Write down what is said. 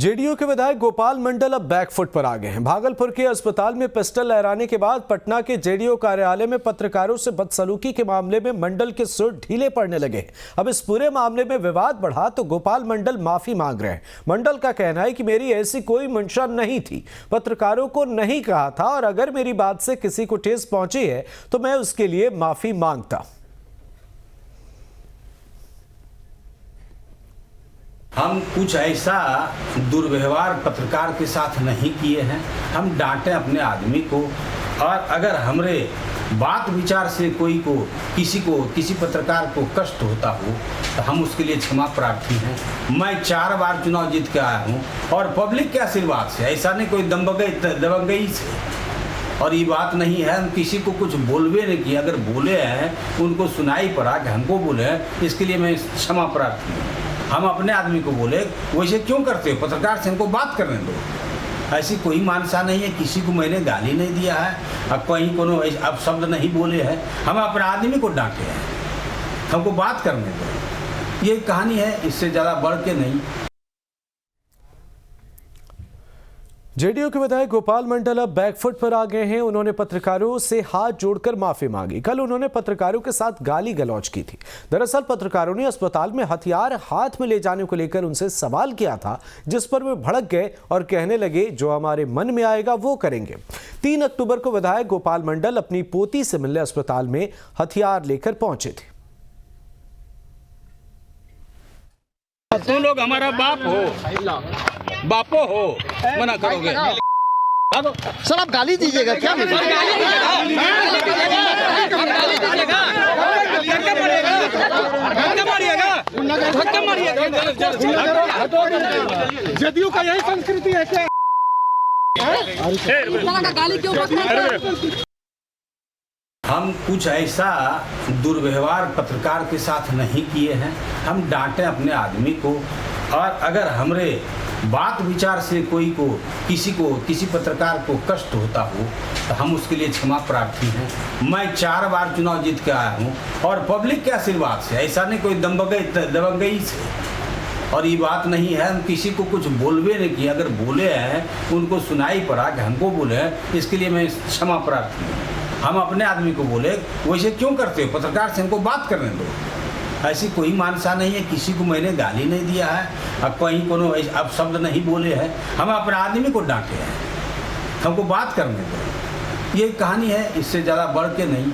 JDU के विधायक गोपाल मंडल अब बैकफुट पर आ गए हैं। भागलपुर के अस्पताल में पिस्टल लहराने के बाद पटना के जेडीयू कार्यालय में पत्रकारों से बदसलूकी के मामले में मंडल के सुर ढीले पड़ने लगे। अब इस पूरे मामले में विवाद बढ़ा तो गोपाल मंडल माफी मांग रहे हैं। मंडल का कहना है कि मेरी ऐसी कोई मंशा नहीं थी, पत्रकारों को नहीं कहा था, और अगर मेरी बात से किसी को ठेस पहुंची है तो मैं उसके लिए माफी मांगता। हम कुछ ऐसा दुर्व्यवहार पत्रकार के साथ नहीं किए हैं। हम डांटे अपने आदमी को, और अगर हमरे बात विचार से किसी पत्रकार को कष्ट होता हो तो हम उसके लिए क्षमा प्रार्थी हैं। मैं 4 बार चुनाव जीत के आया हूं और पब्लिक के आशीर्वाद से, ऐसा नहीं कोई दबंगई से। और ये बात नहीं है हम किसी को कुछ बोलवे नहीं किए। अगर बोले हैं उनको सुनाई पड़ा कि हमको बोले हैं, इसके लिए मैं क्षमा प्रार्थी हूँ। हम अपने आदमी को बोले वैसे क्यों करते हो, पत्रकार से हमको बात करने दो। ऐसी कोई मानसा नहीं है, किसी को मैंने गाली नहीं दिया है, अब कहीं कोनो अब शब्द नहीं बोले हैं। हम अपने आदमी को डांटे हैं, हमको बात करने दो। ये कहानी है, इससे ज़्यादा बढ़ के नहीं। जेडीयू के विधायक गोपाल मंडल अब बैकफुट पर आ गए हैं। उन्होंने पत्रकारों से हाथ जोड़कर माफी मांगी। कल उन्होंने पत्रकारों के साथ गाली गलौज की थी। दरअसल पत्रकारों ने अस्पताल में हथियार हाथ में ले जाने को लेकर उनसे सवाल किया था, जिस पर वे भड़क गए और कहने लगे जो हमारे मन में आएगा वो करेंगे। 3 अक्टूबर को विधायक गोपाल मंडल अपनी पोती से मिलने अस्पताल में हथियार लेकर पहुंचे थे। तुम लोग हमारा बापो हो, मना करोगे? सर आप गाली दीजिएगा क्या? जदयू का यही संस्कृति है क्या? गाली क्यों? हम कुछ ऐसा दुर्व्यवहार पत्रकार के साथ नहीं किए हैं। हम डांटे अपने आदमी को, और अगर हमरे बात विचार से किसी पत्रकार को कष्ट होता हो तो हम उसके लिए क्षमा प्रार्थी हैं। मैं 4 बार चुनाव जीत के आया हूं और पब्लिक के आशीर्वाद से, ऐसा नहीं कोई दबंगई से। और ये बात नहीं है हम किसी को कुछ बोलवे नहीं किए। अगर बोले हैं उनको सुनाई पड़ा कि हमको बोले हैं, इसके लिए मैं क्षमा प्रार्थी हूँ। हम अपने आदमी को बोले वैसे क्यों करते हो, पत्रकार से हमको बात करने दो। ऐसी कोई मानसा नहीं है, किसी को मैंने गाली नहीं दिया है, अब कहीं कोनो अब शब्द नहीं बोले हैं। हम अपने आदमी को डांटे हैं, हमको बात करने दो। ये कहानी है, इससे ज़्यादा बढ़ के नहीं।